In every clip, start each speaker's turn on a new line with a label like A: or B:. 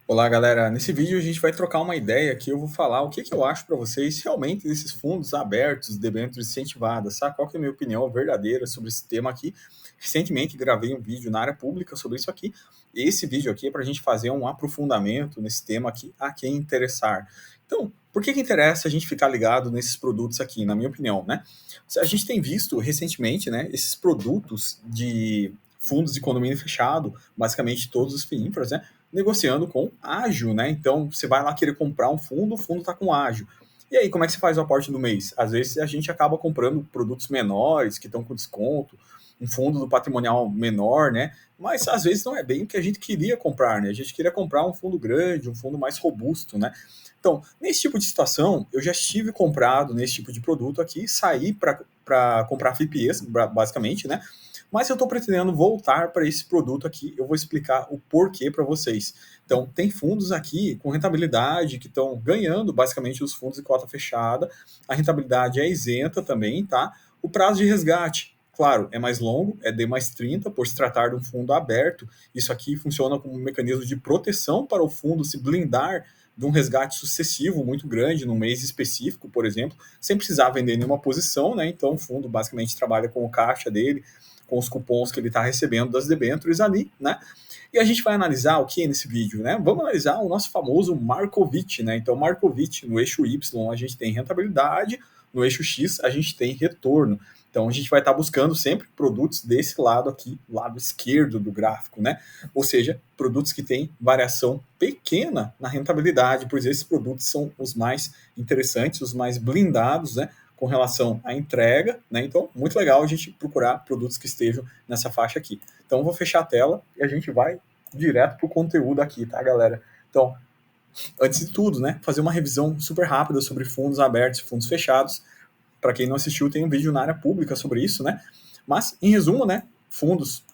A: Olá, galera. Nesse vídeo a gente vai trocar uma ideia aqui. Eu vou falar o que eu acho para vocês realmente desses fundos abertos, debêntures incentivadas, sabe? Qual que é a minha opinião verdadeira sobre esse tema aqui. Recentemente gravei um vídeo na área pública sobre isso aqui. Esse vídeo aqui é para a gente fazer um aprofundamento nesse tema aqui a quem interessar. Então, por que interessa a gente ficar ligado nesses produtos aqui, na minha opinião, né? A gente tem visto recentemente, né, esses produtos de fundos de condomínio fechado, basicamente todos os FIINFRAs, né, negociando com ágio, né? Então você vai lá querer comprar um fundo, o fundo está com ágio. E aí, como é que você faz o aporte do mês? Às vezes a gente acaba comprando produtos menores que estão com desconto, um fundo do patrimonial menor, né? Mas às vezes não é bem o que a gente queria comprar, né? A gente queria comprar um fundo grande, um fundo mais robusto, né? Então, nesse tipo de situação, eu já estive comprado nesse tipo de produto aqui, saí para comprar FIPEs, basicamente, né? Mas eu estou pretendendo voltar para esse produto aqui. Eu vou explicar o porquê para vocês. Então, tem fundos aqui com rentabilidade que estão ganhando, basicamente, os fundos de cota fechada. A rentabilidade é isenta também, tá? O prazo de resgate, claro, é mais longo, é D mais 30, por se tratar de um fundo aberto. Isso aqui funciona como um mecanismo de proteção para o fundo se blindar de um resgate sucessivo muito grande num mês específico, por exemplo, sem precisar vender nenhuma posição, né? Então, o fundo basicamente trabalha com o caixa dele, com os cupons que ele está recebendo das debêntures ali, né? E a gente vai analisar o que nesse vídeo, né? Vamos analisar o nosso famoso Markovic, né? Então, Markovic, no eixo Y, a gente tem rentabilidade, no eixo X, a gente tem retorno. Então, a gente vai estar buscando sempre produtos desse lado aqui, lado esquerdo do gráfico, né? Ou seja, produtos que têm variação pequena na rentabilidade, pois esses produtos são os mais interessantes, os mais blindados, né? Com relação à entrega, né? Então, muito legal a gente procurar produtos que estejam nessa faixa aqui. Então, vou fechar a tela e a gente vai direto para o conteúdo aqui, tá, galera? Então, antes de tudo, né, fazer uma revisão super rápida sobre fundos abertos e fundos fechados. Para quem não assistiu, tem um vídeo na área pública sobre isso, né? Mas, em resumo, né, fundos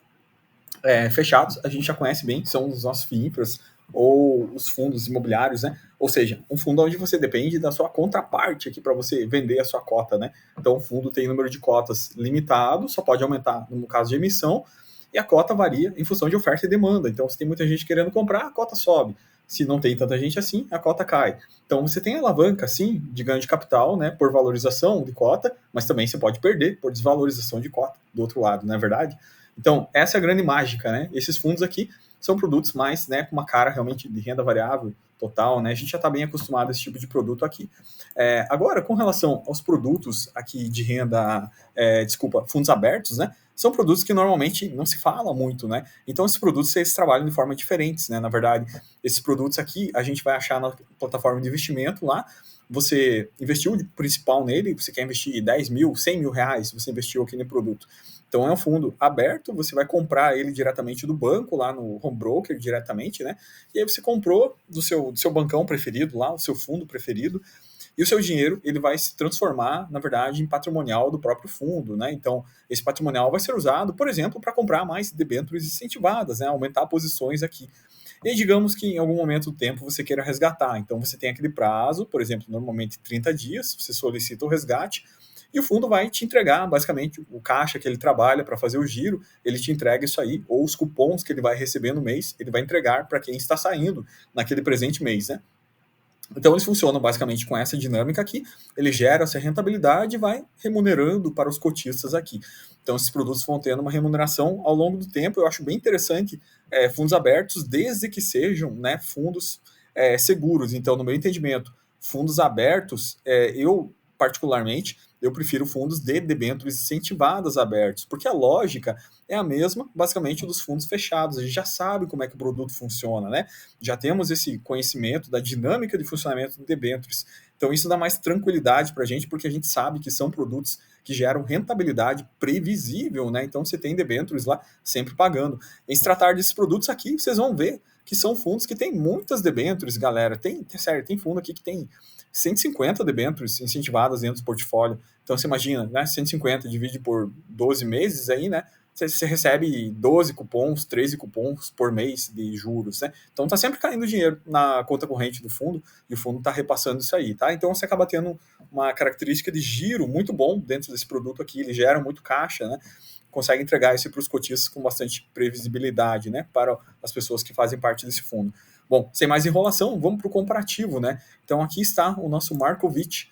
A: fechados, a gente já conhece bem, são os nossos FIINFRAs ou os fundos imobiliários, né? Ou seja, um fundo onde você depende da sua contraparte aqui para você vender a sua cota, né? Então, o fundo tem número de cotas limitado, só pode aumentar no caso de emissão, e a cota varia em função de oferta e demanda. Então, se tem muita gente querendo comprar, a cota sobe. Se não tem tanta gente assim, a cota cai. Então, você tem alavanca, sim, de ganho de capital, né, por valorização de cota, mas também você pode perder por desvalorização de cota do outro lado, não é verdade? Então, essa é a grande mágica, né? Esses fundos aqui são produtos mais, né, com uma cara realmente de renda variável total, né? A gente já está bem acostumado a esse tipo de produto aqui. Agora, com relação aos produtos aqui de renda, fundos abertos, né? São produtos que normalmente não se fala muito, né? Então, esses produtos eles trabalham de forma diferentes, né? Na verdade, esses produtos aqui a gente vai achar na plataforma de investimento lá. Você investiu de principal nele, você quer investir 10 mil, 100 mil reais, você investiu aqui no produto. Então é um fundo aberto, você vai comprar ele diretamente do banco, lá no home broker, diretamente, né? E aí você comprou do seu bancão preferido lá, o seu fundo preferido, e o seu dinheiro ele vai se transformar, na verdade, em patrimonial do próprio fundo, né? Então, esse patrimonial vai ser usado, por exemplo, para comprar mais debêntures incentivadas, né? Aumentar posições aqui. E digamos que em algum momento do tempo você queira resgatar. Então você tem aquele prazo, por exemplo, normalmente 30 dias, você solicita o resgate, e o fundo vai te entregar, basicamente, o caixa que ele trabalha para fazer o giro, ele te entrega isso aí, ou os cupons que ele vai receber no mês, ele vai entregar para quem está saindo naquele presente mês, né? Então eles funcionam basicamente com essa dinâmica aqui, ele gera essa rentabilidade e vai remunerando para os cotistas aqui. Então esses produtos vão tendo uma remuneração ao longo do tempo, eu acho bem interessante fundos abertos, desde que sejam, né, fundos seguros. Então, no meu entendimento, fundos abertos, eu particularmente, eu prefiro fundos de debêntures incentivadas abertos, porque a lógica é a mesma, basicamente, dos fundos fechados. A gente já sabe como é que o produto funciona, né? Já temos esse conhecimento da dinâmica de funcionamento de debêntures. Então, isso dá mais tranquilidade para a gente, porque a gente sabe que são produtos que geram rentabilidade previsível, né? Então, você tem debêntures lá sempre pagando. Em se tratar desses produtos aqui, vocês vão ver que são fundos que têm muitas debêntures, galera. Sério, tem fundo aqui que tem 150 debêntures incentivadas dentro do portfólio. Então, você imagina, né? 150 divide por 12 meses aí, né? Você recebe 12 cupons, 13 cupons por mês de juros, né? Então tá sempre caindo dinheiro na conta corrente do fundo e o fundo tá repassando isso aí, tá? Então você acaba tendo uma característica de giro muito bom dentro desse produto aqui, ele gera muito caixa, né? Consegue entregar isso para os cotistas com bastante previsibilidade, né? Para as pessoas que fazem parte desse fundo. Bom, sem mais enrolação, vamos para o comparativo, né? Então aqui está o nosso Markowitz.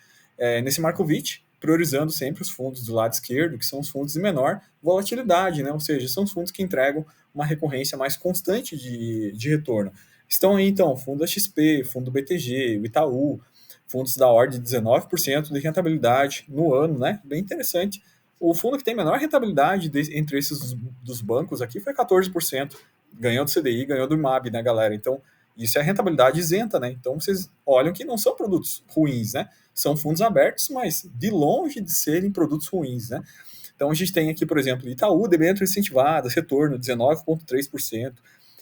A: Nesse Markowitz, priorizando sempre os fundos do lado esquerdo, que são os fundos de menor volatilidade, né? Ou seja, são os fundos que entregam uma recorrência mais constante de retorno. Estão aí, então, fundo da XP, fundo BTG, o Itaú, fundos da ordem de 19% de rentabilidade no ano, né? Bem interessante. O fundo que tem menor rentabilidade entre esses dos bancos aqui foi 14%. Ganhou do CDI, ganhou do IMAB, né, galera? Então, isso é rentabilidade isenta, né? Então, vocês olham que não são produtos ruins, né? São fundos abertos, mas de longe de serem produtos ruins, né? Então, a gente tem aqui, por exemplo, Itaú, debêntures incentivadas, retorno 19,3%.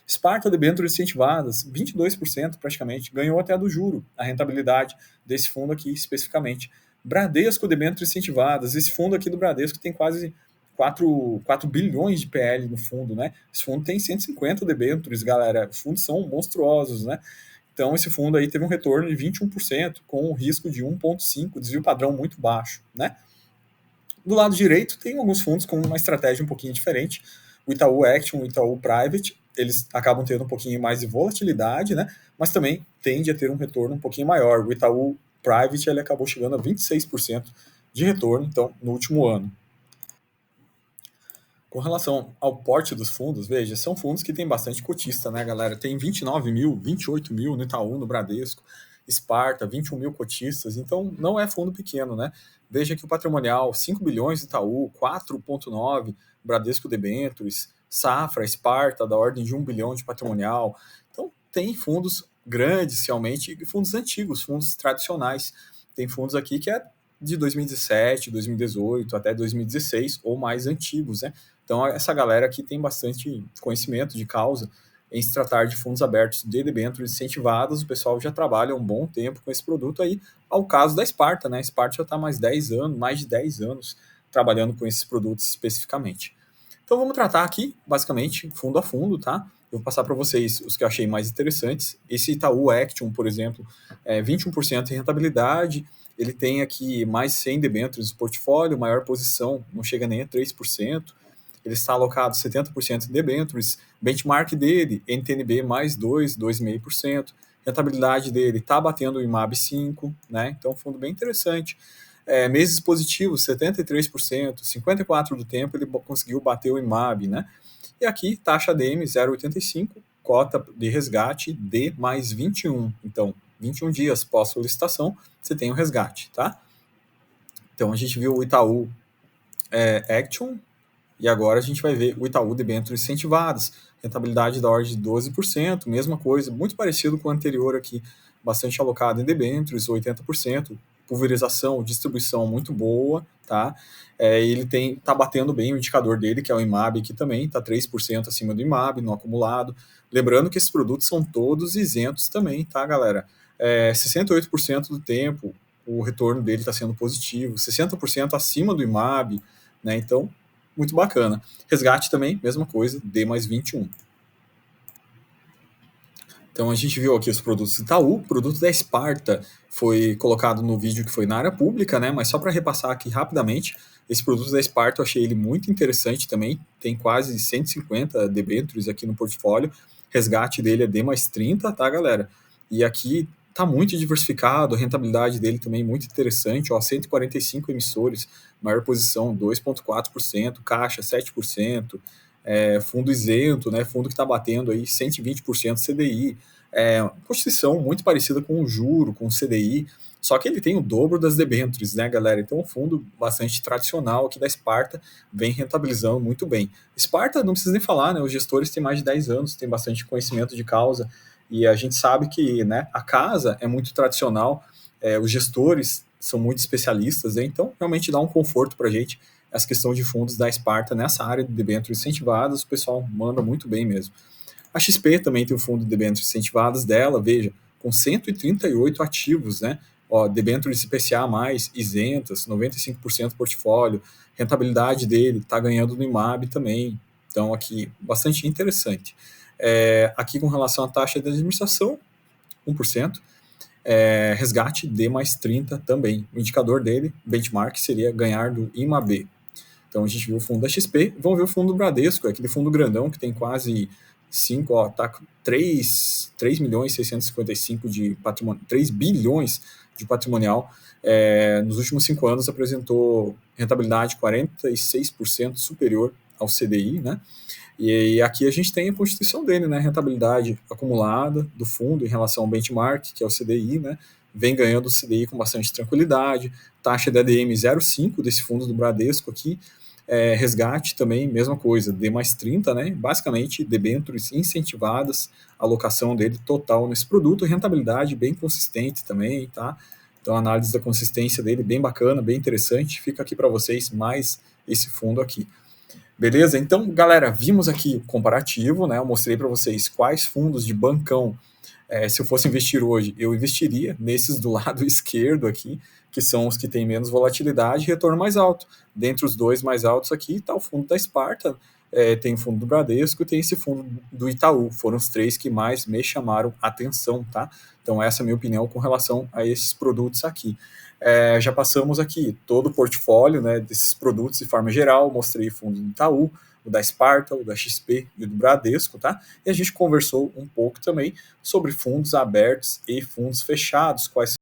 A: Sparta, debêntures incentivadas, 22% praticamente. Ganhou até do juro, a rentabilidade desse fundo aqui especificamente. Bradesco, debêntures incentivadas. Esse fundo aqui do Bradesco tem quase 4 bilhões de PL no fundo, né? Esse fundo tem 150 debêntures, galera. Os fundos são monstruosos, né? Então, esse fundo aí teve um retorno de 21%, com um risco de 1,5%, desvio padrão muito baixo, né? Do lado direito, tem alguns fundos com uma estratégia um pouquinho diferente. O Itaú Action, o Itaú Private, eles acabam tendo um pouquinho mais de volatilidade, né? Mas também tende a ter um retorno um pouquinho maior. O Itaú Private, ele acabou chegando a 26% de retorno, então, no último ano. Com relação ao porte dos fundos, veja, são fundos que tem bastante cotista, né, galera? Tem 29 mil, 28 mil no Itaú, no Bradesco, Sparta, 21 mil cotistas, então não é fundo pequeno, né? Veja que o patrimonial, 5 bilhões Itaú, 4,9 Bradesco Debentures, Safra, Sparta, da ordem de 1 bilhão de patrimonial. Então, tem fundos grandes, realmente, e fundos antigos, fundos tradicionais. Tem fundos aqui que é de 2017, 2018 até 2016 ou mais antigos, né? Então, essa galera aqui tem bastante conhecimento de causa em se tratar de fundos abertos de debêntures incentivadas. O pessoal já trabalha um bom tempo com esse produto aí, ao caso da Sparta, né? A Sparta já está mais de 10 anos trabalhando com esses produtos especificamente. Então, vamos tratar aqui, basicamente, fundo a fundo, tá? Eu vou passar para vocês os que eu achei mais interessantes. Esse Itaú Action, por exemplo, 21% de rentabilidade. Ele tem aqui mais 100 debêntures no portfólio, maior posição, não chega nem a 3%. Ele está alocado 70% em debêntures. Benchmark dele, NTNB mais 2,5%. Rentabilidade dele está batendo o IMAB 5%, né? Então, um fundo bem interessante. Meses positivos, 73%, 54% do tempo ele conseguiu bater o IMAB, né? E aqui, taxa DM 0,85, cota de resgate D mais 21. Então, 21 dias pós-solicitação, você tem o resgate, tá? Então, a gente viu o Itaú Action, e agora a gente vai ver o Itaú Debêntures incentivadas, rentabilidade da ordem de 12%, mesma coisa, muito parecido com o anterior aqui, bastante alocado em debêntures, 80%, pulverização, distribuição muito boa, tá? Ele tá batendo bem o indicador dele, que é o IMAB aqui também, tá 3% acima do IMAB no acumulado. Lembrando que esses produtos são todos isentos também, tá, galera? 68% do tempo o retorno dele está sendo positivo, 60% acima do IMAB, né? Então, muito bacana. Resgate também, mesma coisa, D mais 21. Então a gente viu aqui os produtos Itaú, o produto da Sparta foi colocado no vídeo que foi na área pública, né? Mas só para repassar aqui rapidamente, esse produto da Sparta eu achei ele muito interessante também, tem quase 150 debêntures aqui no portfólio, resgate dele é D mais 30, tá, galera? E aqui tá muito diversificado, a rentabilidade dele também muito interessante, ó, 145 emissores, maior posição 2,4%, caixa 7%, fundo isento, né, fundo que está batendo aí 120% CDI, constituição muito parecida com o juro, com o CDI, só que ele tem o dobro das debêntures, né, galera? Então, um fundo bastante tradicional aqui da Sparta vem rentabilizando muito bem. Sparta, não precisa nem falar, né? Os gestores têm mais de 10 anos, têm bastante conhecimento de causa, e a gente sabe que, né, a casa é muito tradicional, os gestores são muito especialistas, né? Então realmente dá um conforto para a gente essa questão de fundos da Sparta nessa área de debêntures incentivadas, o pessoal manda muito bem mesmo. A XP também tem o fundo de debêntures incentivadas dela, veja, com 138 ativos, né? Ó, debêntures IPCA+, isentas, 95% do portfólio, rentabilidade dele está ganhando no IMAB também, então aqui bastante interessante. Aqui com relação à taxa de administração, 1%, resgate D mais 30 também. O indicador dele, benchmark, seria ganhar do IMAB. Então a gente viu o fundo da XP, vamos ver o fundo do Bradesco, aquele fundo grandão que tem quase 5, ó, tá com 3 milhões 655 de patrimônio, 3 bilhões de patrimonial. Nos últimos 5 anos apresentou rentabilidade 46% superior ao CDI, né? E aqui a gente tem a constituição dele, né? Rentabilidade acumulada do fundo em relação ao benchmark, que é o CDI, né? Vem ganhando o CDI com bastante tranquilidade. Taxa de ADM 0,5 desse fundo do Bradesco aqui. Resgate também, mesma coisa, D mais 30, né? Basicamente, debêntures incentivadas, alocação dele total nesse produto, rentabilidade bem consistente também, tá? Então, a análise da consistência dele bem bacana, bem interessante. Fica aqui para vocês mais esse fundo aqui. Beleza? Então, galera, vimos aqui o comparativo, né? Eu mostrei para vocês quais fundos de bancão, se eu fosse investir hoje, eu investiria nesses do lado esquerdo aqui, que são os que têm menos volatilidade e retorno mais alto. Dentre os dois mais altos aqui está o fundo da Sparta, tem o fundo do Bradesco e tem esse fundo do Itaú. Foram os 3 que mais me chamaram atenção, tá? Então, essa é a minha opinião com relação a esses produtos aqui. Já passamos aqui todo o portfólio, né, desses produtos de forma geral, mostrei o fundo do Itaú, o da Sparta, o da XP e o do Bradesco, tá? E a gente conversou um pouco também sobre fundos abertos e fundos fechados, quais